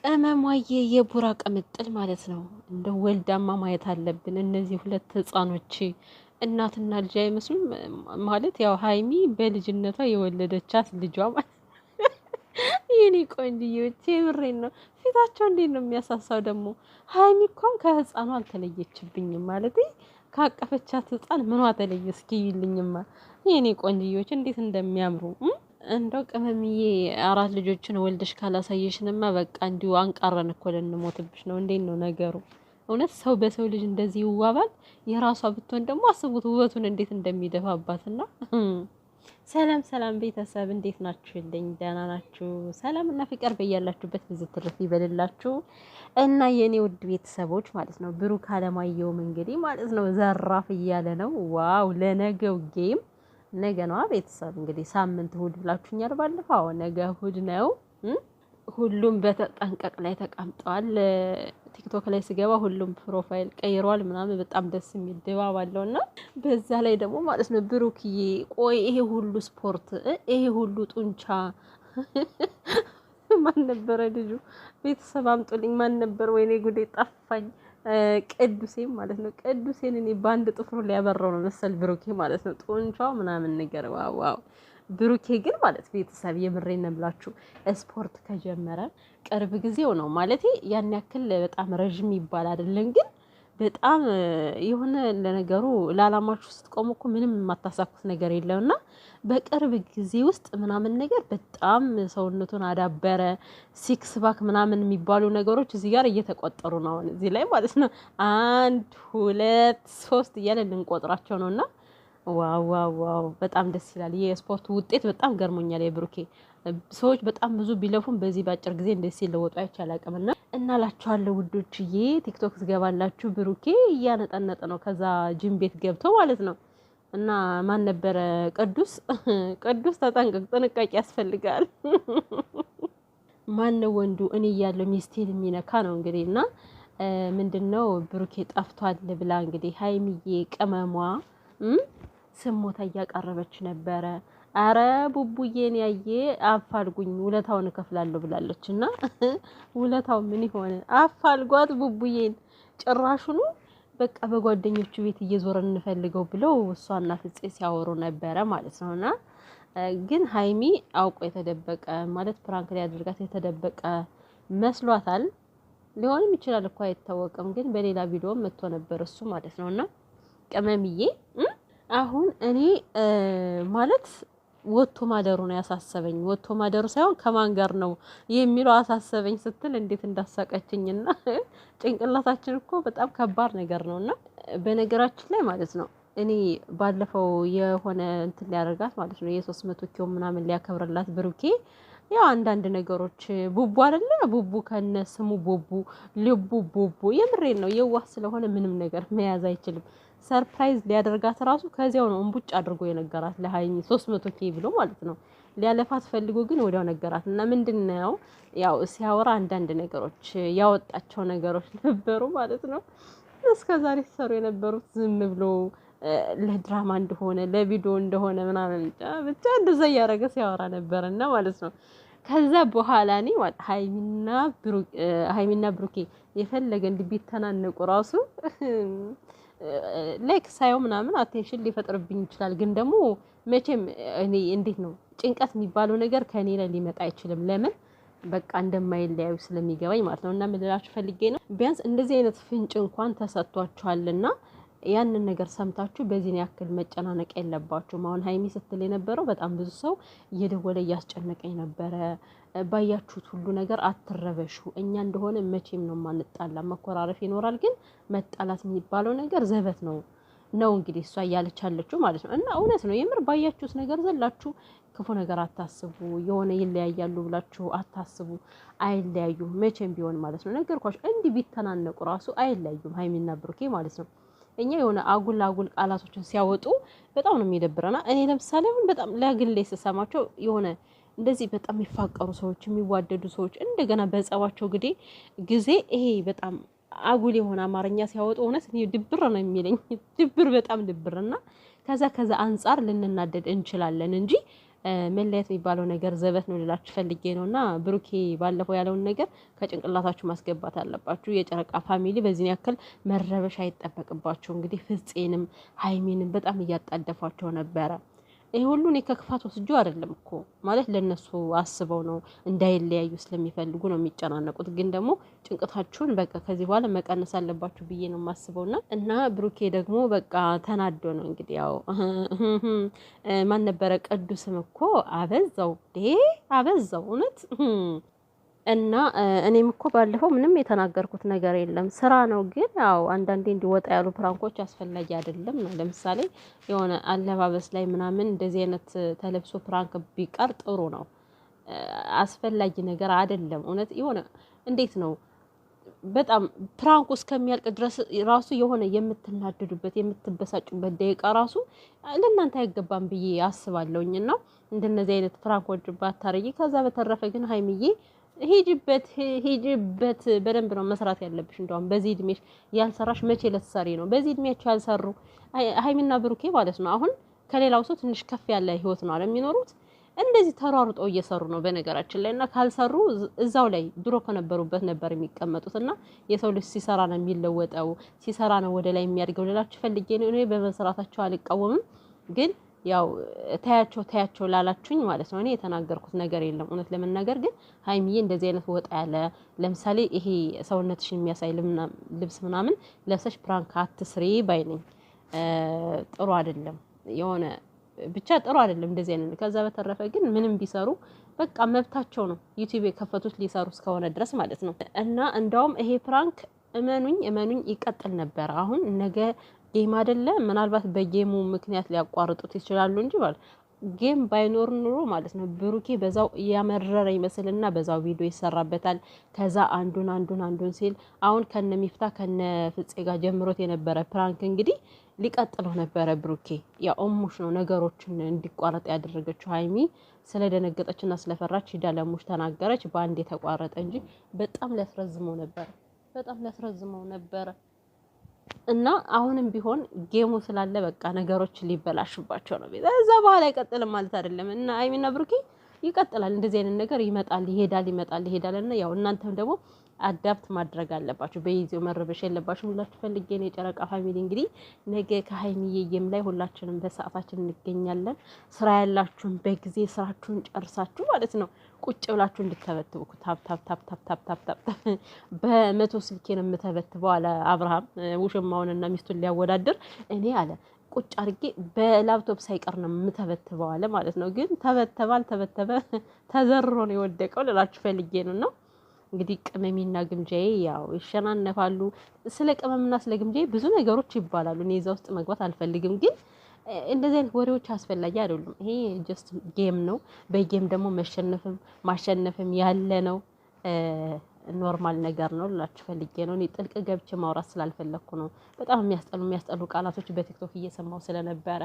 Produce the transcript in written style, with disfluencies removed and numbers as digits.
ቅመሟዬ የቡራ ቅምጥል ማለት ነው። እንደ ወልዳማ ማየት አለብን። እነዚህ ሁለት ህፃኖች እናትና ልጅ አይመስሉም? ማለት ያው ሀይሚ በልጅነቷ የወለደቻት ልጇ ማለት የኔ ቆንጆዎች የምሬን ነው። ፊታቸው እንዴት ነው የሚያሳሳው ደግሞ። ሀይሚ እንኳን ከህፃኗ አልተለየችብኝም ማለት ካቀፈቻት ህፃን ምኗ ተለየ እስኪ ይልኝማ። የኔ ቆንጆዎች እንዴት እንደሚያምሩ እንደው ቅመምዬ አራት ልጆችን ወልደሽ ካላሳየሽንማ በቃ እንዲሁ አንቃረን እኮ ልንሞትብሽ ነው። እንዴት ነው ነገሩ? እውነት ሰው በሰው ልጅ እንደዚህ ይዋባል? የራሷ ብትሆን ደግሞ አስቡት ውበቱን እንዴት እንደሚደፋባትና። ሰላም ሰላም ቤተሰብ እንዴት ናችሁልኝ? ደህና ናችሁ? ሰላም እና ፍቅር በያላችሁበት ብዙ ትርፍ ይበልላችሁ። እና የኔ ውድ ቤተሰቦች ማለት ነው ብሩክ አለማየሁም እንግዲህ ማለት ነው ዘራፍ እያለ ነው። ዋው ለነገው ጌም ነገ ነዋ ቤተሰብ እንግዲህ ሳምንት እሁድ ብላችሁኛል ባለፈው። ነገ እሁድ ነው። ሁሉም በተጠንቀቅ ላይ ተቀምጠዋል። ቲክቶክ ላይ ስገባ ሁሉም ፕሮፋይል ቀይሯል ምናምን በጣም ደስ የሚል ድባብ አለውና በዛ ላይ ደግሞ ማለት ነው ብሩክዬ ቆይ ይሄ ሁሉ ስፖርት ይሄ ሁሉ ጡንቻ ማን ነበረ ልጁ? ቤተሰብ አምጡልኝ ማን ነበር? ወይኔ ጉዴ ጠፋኝ። ቅዱሴን ማለት ነው። ቅዱሴን እኔ በአንድ ጥፍሩ ሊያበራው ነው መሰል ብሩኬ ማለት ነው። ጡንቻው ምናምን ነገር ዋው ዋው። ብሩኬ ግን ማለት ቤተሰብ የምሬን ነው ብላችሁ ስፖርት ከጀመረ ቅርብ ጊዜው ነው ማለት ያን ያክል በጣም ረዥም ይባል አይደለም ግን በጣም የሆነ ለነገሩ ለዓላማችሁ ስትቆሙ እኮ ምንም የማታሳኩት ነገር የለውና በቅርብ ጊዜ ውስጥ ምናምን ነገር በጣም ሰውነቱን አዳበረ። ሲክስ ባክ ምናምን የሚባሉ ነገሮች እዚህ ጋር እየተቆጠሩ ነው። አሁን እዚህ ላይ ማለት ነው 1 2 3 እያለ ልንቆጥራቸው ነውና ዋው ዋው ዋው በጣም ደስ ይላል። የስፖርቱ ውጤት በጣም ገርሞኛል። የብሩኬ ሰዎች በጣም ብዙ ቢለፉም በዚህ በአጭር ጊዜ እንደዚህ ሲለወጡ አይቻል አቅምና እናላችኋለሁ ውዶችዬ። ቲክቶክ ትገባላችሁ ብሩኬ እያነጠነጠ ነው ከዛ ጂም ቤት ገብቶ ማለት ነው። እና ማን ነበረ ቅዱስ ቅዱስ ተጠንቀቅ፣ ጥንቃቄ ያስፈልጋል። ማን ነው ወንዱ? እኔ እያለሁ ሚስቴን የሚነካ ነው እንግዲህ እና ምንድነው ብሩኬ ጠፍቷል ብላ እንግዲህ ሀይሚዬ ቅመሟ ስሞታ እያቀረበች ነበረ። አረ ቡቡዬን ያየ አፋልጉኝ ውለታውን እከፍላለሁ ብላለች። እና ውለታው ምን ይሆን? አፋልጓት ቡቡዬን ጭራሹኑ በቃ በጓደኞቹ ቤት እየዞረን እንፈልገው ብለው እሷና ፍፄ ሲያወሩ ነበረ ማለት ነውና ግን ሀይሚ አውቆ የተደበቀ ማለት ፕራንክ ላይ አድርጋት የተደበቀ መስሏታል። ሊሆንም ይችላል እኮ አይታወቅም። ግን በሌላ ቪዲዮ መጥቶ ነበር እሱ ማለት ነውና ቅመምዬ አሁን እኔ ማለት ወጥቶ ማደሩ ነው ያሳሰበኝ። ወጥቶ ማደሩ ሳይሆን ከማን ጋር ነው የሚለው አሳሰበኝ ስትል እንዴት እንዳሳቀችኝና ጭንቅላታችን እኮ በጣም ከባድ ነገር ነውና በነገራችን ላይ ማለት ነው እኔ ባለፈው የሆነ እንትን ሊያደርጋት ማለት ነው የ300 ኪሎ ምናምን ሊያከብርላት ብሩኬ ያው አንዳንድ ነገሮች ቡቡ አይደለ ቡቡ ከነ ስሙ ቡቡ ልቡ ቡቡ የምሬን ነው። የዋህ ስለሆነ ምንም ነገር መያዝ አይችልም። ሰርፕራይዝ ሊያደርጋት ራሱ ከዚያው ነው እንቡጭ አድርጎ የነገራት ለሀይሚ 300 ኬ ብሎ ማለት ነው። ሊያለፋት ፈልጎ ግን ወዲያው ነገራት እና ምንድነው ያው ሲያወራ አንዳንድ ነገሮች ያወጣቸው ነገሮች ነበሩ ማለት ነው። እስከዛሬ ሲሰሩ የነበሩት ዝም ብሎ ለድራማ እንደሆነ ለቪዲዮ እንደሆነ ምናምን ብቻ እንደዛ እያደረገ ሲያወራ ነበርና ማለት ነው። ከዛ በኋላ እኔ ሀይሚና ብሩኬ የፈለገ ቢተናነቁ ራሱ ላይክ ሳየው ምናምን አቴንሽን ሊፈጥርብኝ ይችላል። ግን ደግሞ መቼም እኔ እንዴት ነው ጭንቀት የሚባለው ነገር ከኔ ላይ ሊመጣ አይችልም። ለምን በቃ እንደማይለያዩ ስለሚገባኝ ማለት ነው። እና ምን ልላችሁ ፈልጌ ነው ቢያንስ እንደዚህ አይነት ፍንጭ እንኳን ተሰጥቷችኋልና ያንን ነገር ሰምታችሁ በዚህን ያክል መጨናነቅ የለባችሁም። አሁን ሀይሚ ስትል የነበረው በጣም ብዙ ሰው እየደወለ እያስጨነቀኝ ነበረ። ባያችሁት ሁሉ ነገር አትረበሹ። እኛ እንደሆነ መቼም ነው ማንጣላ፣ መኮራረፍ ይኖራል። ግን መጣላት የሚባለው ነገር ዘበት ነው እንግዲህ እሷ እያለች አለችው ማለት ነው። እና እውነት ነው የምር ባያችሁት ነገር ዘላችሁ ክፉ ነገር አታስቡ። የሆነ ይለያያሉ ብላችሁ አታስቡ። አይለያዩም መቼም ቢሆን ማለት ነው። ነገርኳችሁ እንዲህ ቢተናነቁ ራሱ አይለያዩም ሀይሚና ብሩኬ ማለት ነው። እኛ የሆነ አጉል ቃላቶችን ሲያወጡ በጣም ነው የሚደብረና እኔ ለምሳሌ አሁን በጣም ለግሌ ስሰማቸው የሆነ እንደዚህ በጣም የሚፋቀሩ ሰዎች የሚዋደዱ ሰዎች እንደገና በጸባቸው ጊዜ ይሄ በጣም አጉል የሆነ አማርኛ ሲያወጡ እውነት እኔ ድብር ነው የሚለኝ። ድብር በጣም ድብርና ከዛ አንጻር ልንናደድ እንችላለን እንጂ መለያየት የሚባለው ነገር ዘበት ነው ልላችሁ ፈልጌ ነውና ብሩኬ ባለፈው ያለውን ነገር ከጭንቅላታችሁ ማስገባት አለባችሁ። የጨረቃ ፋሚሊ በዚህ ያክል መረበሽ አይጠበቅባችሁ። እንግዲህ ፍፄንም ሀይሚንም በጣም እያጣደፏቸው ነበረ። ይሄ ሁሉ እኔ ከክፋት ወስጆ አይደለም እኮ ማለት ለነሱ አስበው ነው እንዳይለያዩ ስለሚፈልጉ ነው የሚጨናነቁት። ግን ደግሞ ጭንቀታችሁን በቃ ከዚህ በኋላ መቀነስ አለባችሁ ብዬ ነው የማስበውና እና ብሩኬ ደግሞ በቃ ተናዶ ነው እንግዲህ ያው ማን ነበረ ቅዱስም እኮ አበዛው አበዛው እውነት እና እኔም እኮ ባለፈው ምንም የተናገርኩት ነገር የለም ስራ ነው። ግን ያው አንዳንዴ እንዲወጣ ያሉ ፕራንኮች አስፈላጊ አይደለም ነው። ለምሳሌ የሆነ አለባበስ ላይ ምናምን እንደዚህ አይነት ተለብሶ ፕራንክ ቢቀር ጥሩ ነው። አስፈላጊ ነገር አይደለም። እውነት የሆነ እንዴት ነው በጣም ፕራንኩ እስከሚያልቅ ድረስ ራሱ የሆነ የምትናደዱበት የምትበሳጩበት ደቂቃ ራሱ ለእናንተ አይገባም ብዬ አስባለሁኝና እንደነዚህ አይነት ፕራንኮች ባታረጊ። ከዛ በተረፈ ግን ሀይሚዬ ሂጂበት በደንብ ነው መስራት ያለብሽ። እንደውም በዚህ እድሜሽ ያልሰራሽ መቼ ልትሰሪ ነው? በዚህ እድሜያቸው ያልሰሩ ሀይሚና ብሩኬ ማለት ነው። አሁን ከሌላው ሰው ትንሽ ከፍ ያለ ህይወት ነው የሚኖሩት። እንደዚህ ተሯሩጠው እየሰሩ ነው በነገራችን ላይ እና ካልሰሩ እዛው ላይ ድሮ ከነበሩበት ነበር የሚቀመጡት። እና የሰው ልጅ ሲሰራ ነው የሚለወጠው፣ ሲሰራ ነው ወደ ላይ የሚያድገው ልላችሁ ፈልጌ ነው። እኔ በመስራታቸው አልቃወምም ግን ያው ታያቸው ላላችሁኝ ማለት ነው እኔ የተናገርኩት ነገር የለም። እውነት ለመናገር ግን ሀይሚዬ እንደዚህ አይነት ወጣ ያለ ለምሳሌ ይሄ ሰውነትሽን የሚያሳይ ልብስ ምናምን ለብሰሽ ፕራንክ አትስሪ ባይ ነኝ። ጥሩ አይደለም፣ የሆነ ብቻ ጥሩ አይደለም እንደዚህ አይነት። ከዛ በተረፈ ግን ምንም ቢሰሩ በቃ መብታቸው ነው። ዩቲዩብ የከፈቱት ሊሰሩ እስከሆነ ድረስ ማለት ነው። እና እንደውም ይሄ ፕራንክ እመኑኝ ይቀጥል ነበር። አሁን ነገ ጌም አይደለ ምናልባት በጌሙ ምክንያት ሊያቋርጡት ይችላሉ እንጂ ማለት ጌም ባይኖር ኑሮ ማለት ነው ብሩኬ በዛው ያመረረ ይመስልና በዛው ቪዲዮ ይሰራበታል። ከዛ አንዱን ሲል አሁን ከነ ሚፍታ ከነ ፍፄ ጋር ጀምሮት የነበረ ፕራንክ እንግዲህ ሊቀጥለው ነበረ። ብሩኬ ያ ኦሙሽ ነው ነገሮችን እንዲቋረጥ ያደረገችው። ሀይሚ ስለደነገጠችና ስለፈራች ሂዳ ለሙሽ ተናገረች። በአንድ የተቋረጠ እንጂ በጣም ሊያስረዝመው ነበረ። እና አሁንም ቢሆን ጌሙ ስላለ በቃ ነገሮች ሊበላሽባቸው ነው። እዛ በኋላ አይቀጥልም ማለት አይደለም። እና ሀይሚና ብሩኬ ይቀጥላል። እንደዚህ አይነት ነገር ይመጣል ይሄዳል። እና ያው እናንተም ደግሞ አዳፕት ማድረግ አለባችሁ። በይዜው መረበሽ የለባችሁም ብላችሁ ፈልጌ ነው። የጨረቃ ፋሚሊ እንግዲህ ነገ ከሀይሚዬም ላይ ሁላችንም በሰዓታችን እንገኛለን። ስራ ያላችሁን በጊዜ ስራችሁን ጨርሳችሁ ማለት ነው ቁጭ ብላችሁ እንድትተበትቡ ታፕ በመቶ ስልኬን የምተበትበው አለ አብርሃም ውሽማውንና ሚስቱን ሊያወዳድር እኔ አለ ቁጭ አድርጌ በላፕቶፕ ሳይቀር ነው የምተበትበው አለ ማለት ነው። ግን ተበተበ ተዘርሮ ነው የወደቀው ልላችሁ ፈልጌ ነው። እንግዲህ ቅመሚና ግምጃዬ ያው ይሸናነፋሉ። ስለ ቅመምና ስለ ግምጃዬ ብዙ ነገሮች ይባላሉ። እኔ እዛ ውስጥ መግባት አልፈልግም። ግን እንደዚህ አይነት ወሬዎች አስፈላጊ አይደሉም። ይሄ ጀስት ጌም ነው። በጌም ደግሞ መሸነፍም ማሸነፍም ያለ ነው። ኖርማል ነገር ነው ልላችሁ ፈልጌ ነው። እኔ ጥልቅ ገብቼ ማውራት ስላልፈለኩ ነው። በጣም የሚያስጠሉ ቃላቶች በቲክቶክ እየሰማው ስለነበረ